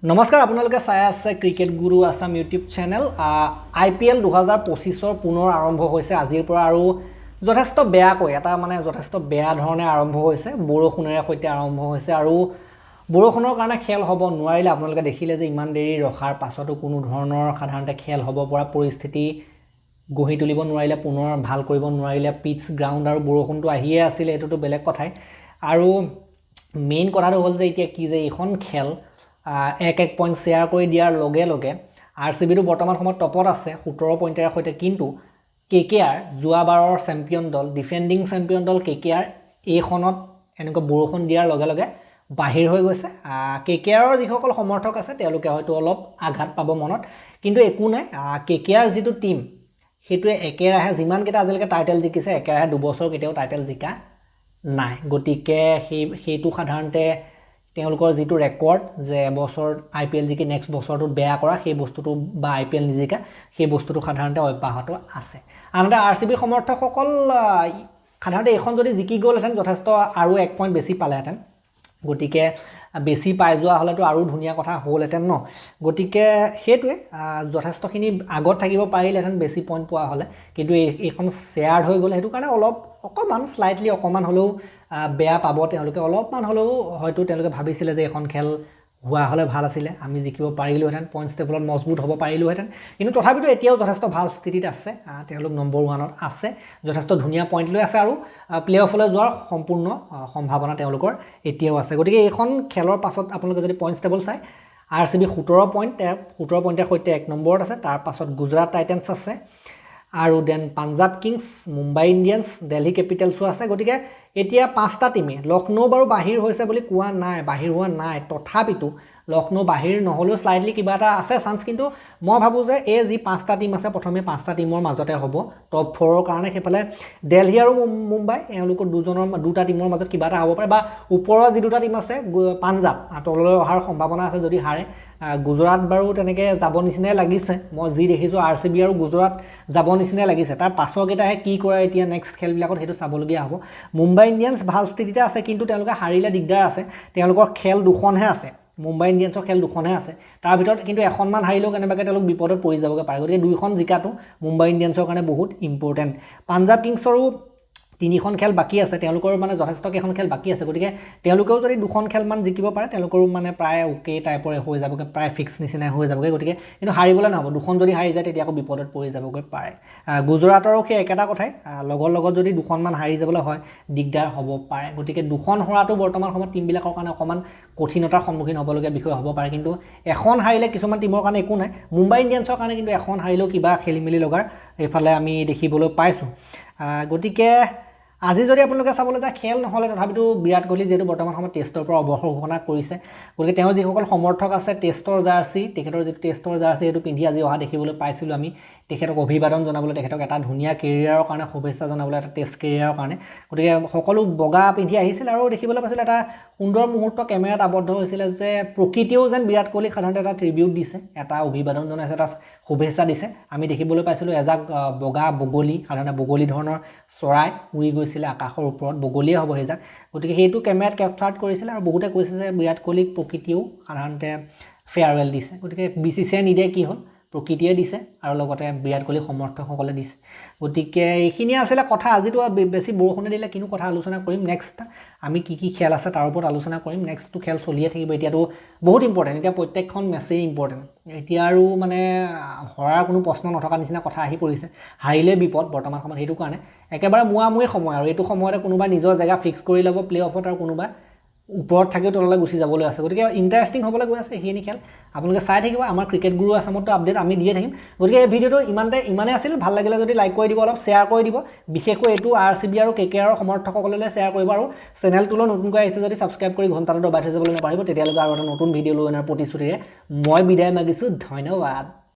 নমস্কাৰ আপোনালোকে চাই আছে ক্ৰিকেট গুৰু আসাম ইউটিউব চেনেল IPL 2025 পুনৰ আৰম্ভ হৈছে আজিৰ পৰা আৰু যথেষ্ট বেয়াকৈ এটা যথেষ্ট বেয়া ধৰণে আৰম্ভ হৈছে বৰষুণেৰে সৈতে আৰম্ভ হৈছে আৰু বৰষুণৰ কাৰণে খেল হ'ব নোৱাৰিলে আপোনালোকে দেখিলে যে ইমান দেৰি ৰখাৰ পাছতো কোনো ধৰণৰ সাধাৰণতে খেল হ'ব পৰা পৰিস্থিতি গঢ়ি তুলিব নোৱাৰিলে পুনৰ ভাল কৰিব নোৱাৰিলে পিটছ গ্ৰাউণ্ড আৰু বৰষুণটো আহিয়ে আছিল এটোটো বেলেগ কথাই আৰু মেইন কথাটো হ'ল যে এতিয়া কি যে এইখন খেল এক পইণ্ট শ্বেয়াৰ কৰি দিয়াৰ লগে লগে RCBটো বৰ্তমান সময়ত টপত আছে 17 পইণ্টেৰে সৈতে কিন্তু KKR যোৱাবাৰৰ চেম্পিয়ন দল ডিফেন্ডিং চেম্পিয়ন দল KKR এইখনত এনেকৈ বৰষুণ দিয়াৰ লগে লগে বাহিৰ হৈ গৈছে KKRৰ যিসকল সমৰ্থক আছে তেওঁলোকে হয়তো অলপ আঘাত পাব মনত কিন্তু একো নাই KKR যিটো টিম হেতুৱে একেৰাহে যিমান কেটা আজিলৈকে টাইটেল জিকিছে একেৰাহে দুবছৰ কেতিয়াও টাইটেল জিকা নাই গতিকে হেতু সাধাৰণতে তেওঁলোকৰ যিটো ৰেকৰ্ড যে এবছৰ IPL জিকি নেক্সট বছৰটোত বেয়া কৰা সেই বস্তুটো বা IPL নিজিকা সেই বস্তুটো সাধাৰণতে অব্যাহত আছে আনহাতে RCB সমৰ্থকসকল সাধাৰণতে এখন যদি জিকি গ'লহেঁতেন যথেষ্ট আৰু 1 পইণ্ট বেছি পালেহেঁতেন গতিকে বেছি পাই যোৱা হলেতো আৰু ধুনীয়া কথা হ'লহেঁতেন ন গতিকে হেতুৱে যথেষ্টখিনি আগত থাকিব পাৰিলেহেঁতেন বেছি পইণ্ট পোৱা হলে কিন্তু এইখন শ্বেয়াৰ্ড হৈ গ'ল হেতু কাৰণে অলপ অকমান স্লাইটলি অকমান হলেও বেয়া পাব তেওঁলোকে অলপমান হলেও হয়তো তেওঁলোকে ভাবিছিলে যে এখন খেল হোৱা হলে ভাল আছিল আমি জিকিব পাৰিলোহেঁতেন পইণ্টছ টেবলত মজবুত হ'ব পাৰিলোহেঁতেন কিন্তু তথাপিতো এতিয়াও যথেষ্ট ভাল স্থিতিত আছে তেওঁলোক নম্বৰ 1ত আছে যথেষ্ট ধুনীয়া পইণ্ট লৈ আছে আৰু প্লে অফলৈ যোৱাৰ সম্পূৰ্ণ সম্ভাৱনা তেওঁলোকৰ এতিয়াও আছে গতিকে এইখন খেলৰ পাছত আপোনালোকে যদি পইণ্টছ টেবল চাই RCB 17 পইণ্টেৰ সৈতে 1 নম্বৰত আছে তাৰ পাছত গুজৰাট টাইটেন্স আছে আৰু দেন পাঞ্জাব কিংছ মুম্বাই ইণ্ডিয়ান্স দিল্লী কেপিটেলছো আছে গতিকে এতিয়া পাঁচটা টিমে লক্ষ্ণৌ বাৰু বাহিৰ হৈছে বুলি কোৱা নাই বাহিৰ হোৱা নাই তথাপিতো লক্ষ্ণৌ বাহিৰ নহলেও স্লাইটলি কিবা এটা আছে চান্স কিন্তু মই ভাবো যে এই যি পাঁচটা টিম আছে প্ৰথমে পাঁচটা টিমৰ মাজতে হ'ব টপ 4ৰ কাৰণে সেফালে দিল্লী আৰু মুম্বাই এওঁলোকৰ দুটা টিমৰ মাজত কিবা এটা হ'ব পাৰে বা ওপৰৰ যি দুটা টিম আছে পাঞ্জাব তললৈ অহাৰ সম্ভাৱনা আছে যদি হাৰে গুজৰাট বাৰু তেনেকে যাব নিচিনাই লাগিছে মই যি দেখিছো RCB আৰু গুজৰাট যাব নিচিনাই লাগিছে তাৰ পাছৰ কেইটাহে কি কৰে এতিয়া নেক্সট খেলবিলাকত হেতু চাবলগীয়া হ'ব মুম্বাই ইণ্ডিয়ান্স ভাল স্থিতিতে আছে কিন্তু তেওঁলোকে হাৰিলে দিগদাৰ আছে তেওঁলোকৰ খেল দুখনহে আছে মুম্বাই ইণ্ডিয়ান্সৰ খেল দুখনহে আছে তাৰ ভিতৰত কিন্তু এখনমান হাৰিলেও কেনেবাকে তেওঁলোক বিপদত পৰি যাবগে পাৰে গতিকে দুইখন জিকাটো মুম্বাই ইণ্ডিয়ান্সৰ কাৰণে বহুত ইম্পৰ্টেন্ট পাঞ্জাব কিংছৰো তিনিখন খেল বাকি আছে তেওঁলোকৰ যথেষ্ট কেইখন খেল বাকি আছে গতিকে তেওঁলোকেও যদি দুখন খেল মান জিকিব পাৰে তেওঁলোকৰো প্ৰায় ওকে টাইপৰ হৈ যাবগে প্ৰায় ফিক্স নিচিনা হৈ যাবগে গতিকে কিন্তু হাৰিবলৈ নহব দুখন যদি হাৰি যায় তেতিয়া আকৌ বিপদত পৰি যাবগে পাৰে গুজৰাটৰো সেই একেটা কথাই লগত যদি দুখন মান হাৰি যাবলৈ হয় দিগদাৰ হ'ব পাৰে গতিকে দুখন হৰাটো বৰ্তমান সময়ত টিমবিলাকৰ কাৰণে অকমান কঠিনতাৰ সন্মুখীন হ'বলগীয়া বিষয় হ'ব পাৰে কিন্তু এখন হাৰিলে কিছুমান টিমৰ কাৰণে একো নাই মুম্বাই ইণ্ডিয়ান্সৰ কাৰণে কিন্তু এখন হাৰিলেও কিবা খেলিমেলি লগাৰ এইফালে আমি দেখিবলৈ পাইছো গতিকে আজি যদি আপোনালোকে চাবলৈ যায় খেল নহলে তথাপিতো বিৰাট কোহলি যেটো বৰ্তমান সময়ত টেষ্টৰ পৰা অৱসৰ ঘোষণা কৰিছে গতিকে তেওঁ যিসকল সমৰ্থক আছে টেষ্টৰ জাৰ্সি তেখেতৰ যি টেষ্টৰ জাৰ্সি এটো পিন্ধি আজি অহা দেখিবলৈ পাইছিলো আমি তেখেতক অভিবাদন জনাবলৈ তেখেতক এটা ধুনীয়া কেৰিয়াৰৰ কাৰণে শুভেচ্ছা জনাবলৈ এটা টেষ্ট কেৰিয়াৰৰ কাৰণে গতিকে সকলো বগা পিন্ধি আহিছিল আৰু দেখিবলৈ পাইছিল এটা সুন্দৰ মুহূৰ্ত কেমেৰাত আবদ্ধ হৈছিল যে প্ৰকৃতিও যেন বিৰাট কোহলি সাধাৰণতে এটা ট্ৰিবিউট দিছে এটা অভিবাদন জনাইছে এটা শুভেচ্ছা দিছে আমি দেখিবলৈ পাইছিলো এজাক বগা বগলী সাধাৰণতে বগলী ধৰণৰ চৰাই উৰি গৈছিল আকাশৰ ওপৰত বগলীয়ে হ'ব হেজাক গতিকে হেতু কেমেৰাত ক্যাপচাৰ কৰিছিল আৰু বহুতে কৈছে যে বিৰাট কোহলিক প্ৰকৃতিও সাধাৰণতে ফেয়াৰৱেল দিছে গতিকে BCCI নিদিয়ে কি হ'ল প্ৰকৃতিয়ে দিছে আৰু লগতে বিৰাট কোহলি সমৰ্থকসকলে দিছে গতিকে এইখিনি আছিল কথা আজিটো বেছি বৰষুণে দিলে কিনো কথা আলোচনা কৰিম নেক্সট আমি কি খেল আছে তাৰ ওপৰত আলোচনা কৰিম নেক্সটটো খেল চলিয়ে থাকিব এতিয়াটো বহুত ইম্পৰ্টেন্ট এতিয়া প্ৰত্যেকখন মেচেই ইম্পৰ্টেন্ট এতিয়া আৰু হৰাৰ কোনো প্ৰশ্ন নথকা নিচিনা কথা আহি পৰিছে হাৰিলে বিপদ বৰ্তমান সময়ত হেতু কাৰণে একেবাৰে মুৱামুই সময় আৰু এইটো সময়তে কোনোবা নিজৰ জায়গা ফিক্স কৰি ল'ব প্লে অফত আৰু কোনোবা ওপৰত থাকিও তললৈ গুচি যাবলৈ আছে গতিকে ইন্টাৰেষ্টিং হ'বলৈ গৈ আছে হেনি খেল আপোনালোকে চাই থাকিব আমাৰ ক্ৰিকেট গুৰু আসামতো আপডেট আমি দিয়ে থাকিম গতিকে এই ভিডিওটো ইমানে আছিল ভাল লাগিলে যদি লাইক কৰি দিব অলপ শ্বেয়াৰ কৰি দিব বিশেষকৈ এইটো RCB আৰু KKR সমৰ্থকসকললৈ শ্বেয়াৰ কৰিব আৰু চেনেলটোলৈ নতুনকৈ আহিছে যদি সাবস্ক্ৰাইব কৰি ঘণ্টাটো দবাই থৈ যাবলৈ নাপাহৰিব তেতিয়ালৈকে আৰু এটা নতুন ভিডিও লৈ অনাৰ প্ৰতিশ্ৰুতিৰে মই বিদায় মাগিছো ধন্যবাদ